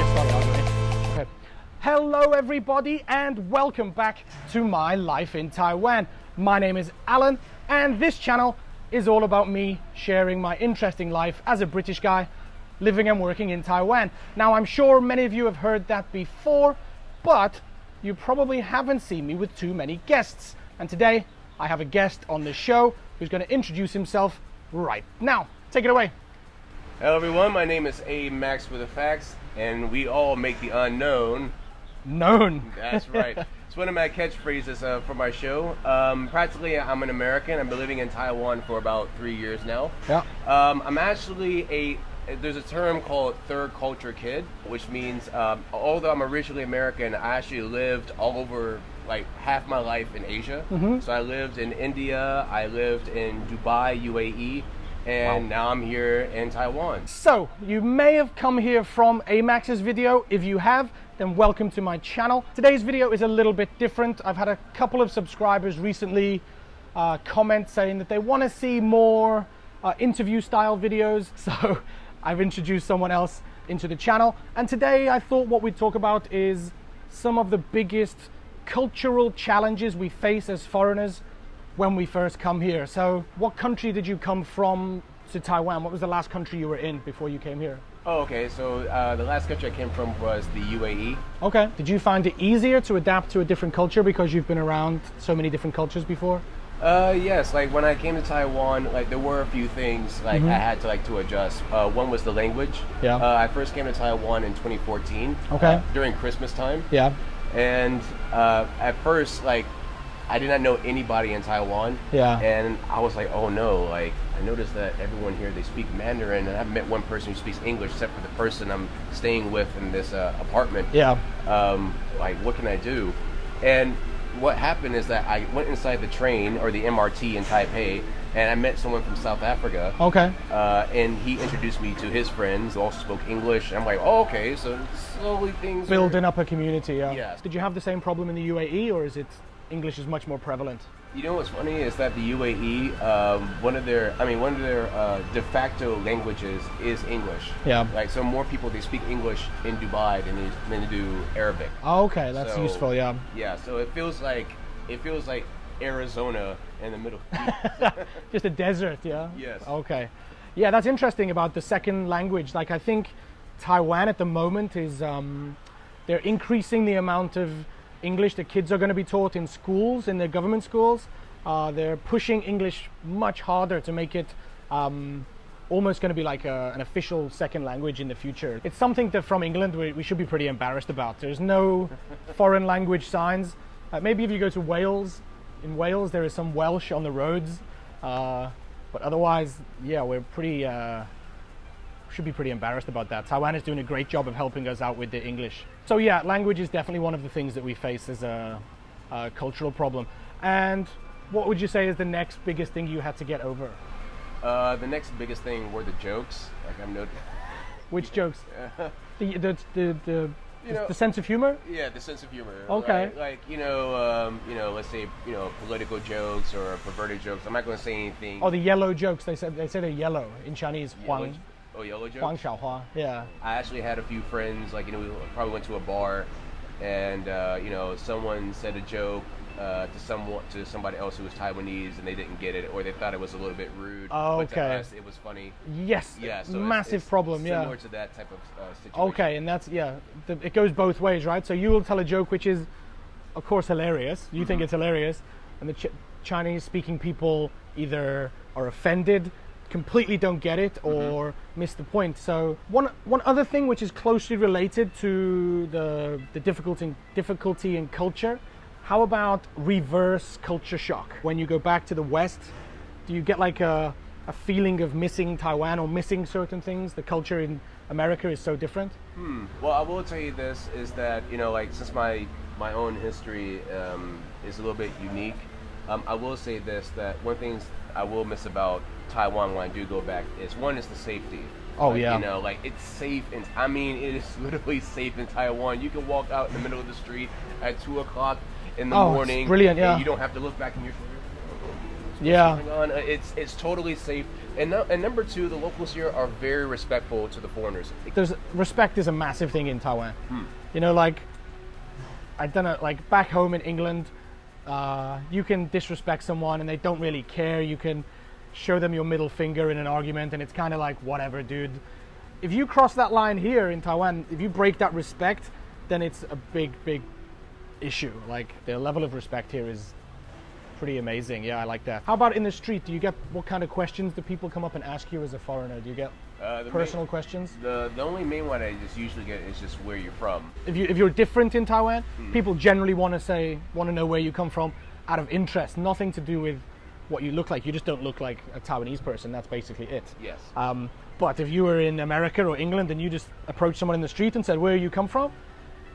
get started, aren't we? Okay. Hello everybody and welcome back to my life in Taiwan. My name is Alan and this channel is all about me sharing my interesting life as a British guy living and working in Taiwan. Now I'm sure many of you have heard that before, but you probably haven't seen me with too many guests. And today I have a guest on the show who's going to introduce himself right now. Take it away. Hello everyone, my name is Amax with the facts, and we all make the unknown known. That's right. It's one of my catchphrases for my show. Practically, I'm an American. I've been living in Taiwan for about 3 years now. Yeah. I'm actually there's a term called third culture kid, which means although I'm originally American, I actually lived all over like half my life in Asia. Mm-hmm. So I lived in India, I lived in Dubai, UAE, and now I'm here in Taiwan. So you may have come here from Amax's video. If you have, then welcome to my channel. Today's video is a little bit different. I've had a couple of subscribers recently comment saying that they want to see more interview style videos. So I've introduced someone else into the channel. And today I thought what we'd talk about is some of the biggest cultural challenges we face as foreigners when we first come here. So what country did you come from to Taiwan? What was the last country you were in before you came here? Oh, okay. So the last country I came from was the UAE. Okay. Did you find it easier to adapt to a different culture because you've been around so many different cultures before? Yes. Like when I came to Taiwan, like there were a few things like I had to adjust. One was the language. Yeah. I first came to Taiwan in 2014. Okay. During Christmas time. Yeah. And at first, like, I did not know anybody in Taiwan. Yeah. And I was like, oh no, like I noticed that everyone here, they speak Mandarin, and I haven't met one person who speaks English except for the person I'm staying with in this apartment. Yeah. Like, what can I do? And what happened is that I went inside the train or the MRT in Taipei, and I met someone from South Africa. Okay. And he introduced me to his friends who also spoke English. I'm like, oh, okay, so slowly things building up a community. Yeah. Yes. Did you have the same problem in the UAE, or is it English is much more prevalent? You know what's funny is that the UAE, one of their de facto languages is English. Yeah. Like, so more people, they speak English in Dubai than they do Arabic. Oh, okay, that's useful. Yeah. Yeah. So it feels like Arizona in the middle. Just a desert. Yeah. Yes. Okay. Yeah, that's interesting about the second language. Like, I think Taiwan at the moment is they're increasing the amount of English that kids are going to be taught in schools, in their government schools. They're pushing English much harder to make it almost going to be like an official second language in the future. It's something that from England we should be pretty embarrassed about. There's no foreign language signs. Maybe if you go to Wales, in Wales there is some Welsh on the roads, but otherwise, yeah, we're pretty should be pretty embarrassed about that. Taiwan is doing a great job of helping us out with the English. So yeah, language is definitely one of the things that we face as a cultural problem. And what would you say is the next biggest thing you had to get over? The next biggest thing were the jokes. Like I'm noticing. Which jokes? The sense of humor? Yeah, the sense of humor. Okay. Like let's say political jokes or perverted jokes. I'm not going to say anything. Oh, the yellow jokes. They say they're yellow in Chinese. Huang. Oh, yellow jokes? Huang Xiaohua, yeah. I actually had a few friends, like, we probably went to a bar, and, someone said a joke to somebody else who was Taiwanese, and they didn't get it, or they thought it was a little bit rude. Oh, okay. But to us, it was funny. Yes, yeah, so massive problem, yeah. Similar to that type of situation. Okay, and that's, it goes both ways, right? So you will tell a joke which is, of course, hilarious. You think it's hilarious, and the Chinese-speaking people either are offended, completely don't get it, or miss the point. So one other thing which is closely related to the difficulty in culture, how about reverse culture shock? When you go back to the West, do you get like a feeling of missing Taiwan or missing certain things? The culture in America is so different. Well, I will tell you this, is that, since my own history is a little bit unique, I will say this, that one thing I will miss about Taiwan when I do go back is, one, is the safety. Oh, yeah. It's safe, and I mean, it is literally safe in Taiwan. You can walk out in the middle of the street at 2 o'clock in the morning. Brilliant, yeah. And you don't have to look back in your Yeah. It's totally safe. And number two, the locals here are very respectful to the foreigners. Respect is a massive thing in Taiwan. You know, like, I don't know, like back home in England, you can disrespect someone and they don't really care. You can show them your middle finger in an argument and it's kind of like, whatever, dude. If you cross that line here in Taiwan, if you break that respect, then it's a big, big issue. Like, the level of respect here is pretty amazing. Yeah, I like that. How about in the street? Do you get, what kind of questions do people come up and ask you as a foreigner? Do you get personal questions? The only main one I just usually get is just where you're from. If you're different in Taiwan, people generally want to know where you come from out of interest. Nothing to do with what you look like. You just don't look like a Taiwanese person. That's basically it. Yes. But if you were in America or England and you just approached someone in the street and said, "Where you come from?"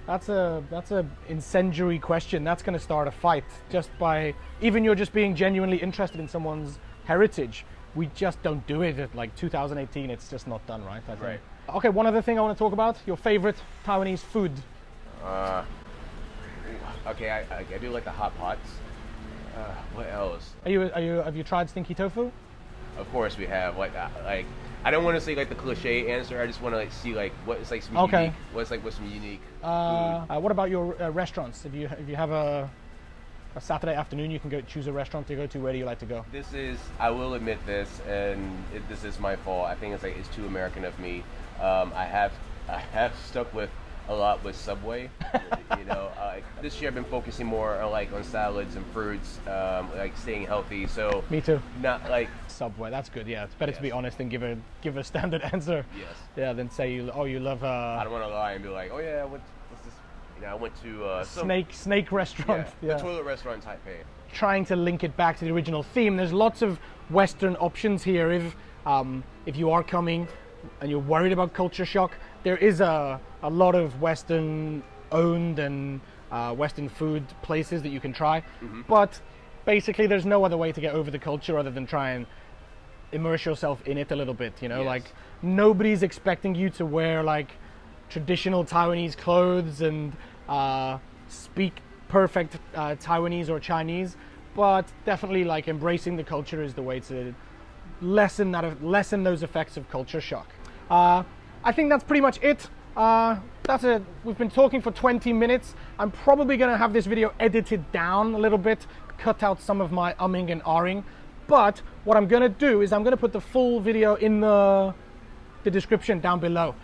That's a incendiary question. That's going to start a fight just by, even you're just being genuinely interested in someone's heritage. We just don't do it at like 2018. It's just not done, right? I think. Right. Okay, one other thing I want to talk about, your favorite Taiwanese food. Okay, I do like the hot pots. What else? Have you tried stinky tofu? Of course we have. Like I don't want to say like the cliche answer. I just want to like see like what it's like some unique. What's some unique food. What about your restaurants? If you have a Saturday afternoon, you can choose a restaurant to go to. Where do you like to go? I will admit this, and this is my fault. I think it's too American of me. I have stuck with a lot with Subway. You know, this year I've been focusing more on salads and fruits, like staying healthy. So me too. Not like Subway. That's good. Yeah, it's better to be honest and give a standard answer. Yes. Yeah, than say you love. I don't want to lie and be like, oh yeah, what's this? You know, I went to snake restaurant. Yeah, the toilet restaurant in Taipei. Trying to link it back to the original theme. There's lots of Western options here. If you are coming and you're worried about culture shock, there is a lot of Western owned and Western food places that you can try. But basically there's no other way to get over the culture other than try and immerse yourself in it a little bit, you know. Yes. Like, nobody's expecting you to wear like traditional Taiwanese clothes and speak perfect Taiwanese or Chinese, but definitely like embracing the culture is the way to lessen those effects of culture shock. I think that's pretty much it. We've been talking for 20 minutes. I'm probably going to have this video edited down a little bit, cut out some of my umming and ahhing. But what I'm going to do is I'm going to put the full video in the description down below.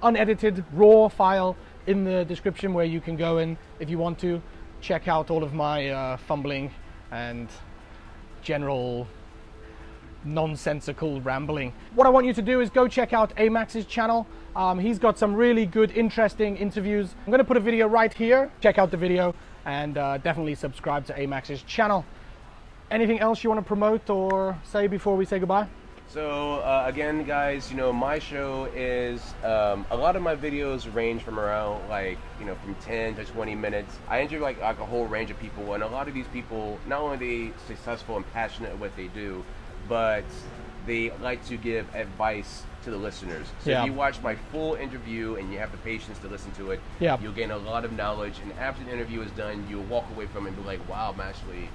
Unedited, raw file in the description where you can go and, if you want to, check out all of my fumbling and general nonsensical rambling. What I want you to do is go check out Amax's channel. He's got some really good, interesting interviews. I'm going to put a video right here. Check out the video and definitely subscribe to Amax's channel. Anything else you want to promote or say before we say goodbye? So again, guys, you know, my show is a lot of my videos range from around from 10 to 20 minutes. I interview like a whole range of people, and a lot of these people, not only are they successful and passionate at what they do, but they like to give advice to the listeners. So if you watch my full interview and you have the patience to listen to it, you'll gain a lot of knowledge, and after the interview is done, you'll walk away from it and be like, wow, I'm actually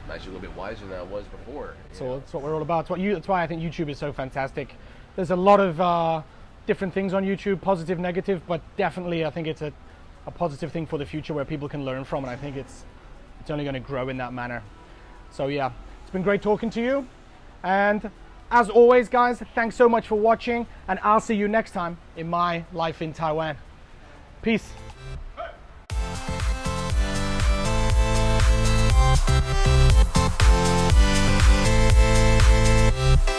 a little bit wiser than I was before. So that's what we're all about. That's why I think YouTube is so fantastic. There's a lot of different things on YouTube, positive, negative, but definitely I think it's a positive thing for the future where people can learn from, and I think it's only going to grow in that manner. So yeah, it's been great talking to you. And as always, guys, thanks so much for watching, and I'll see you next time in my life in Taiwan. Peace. Hey.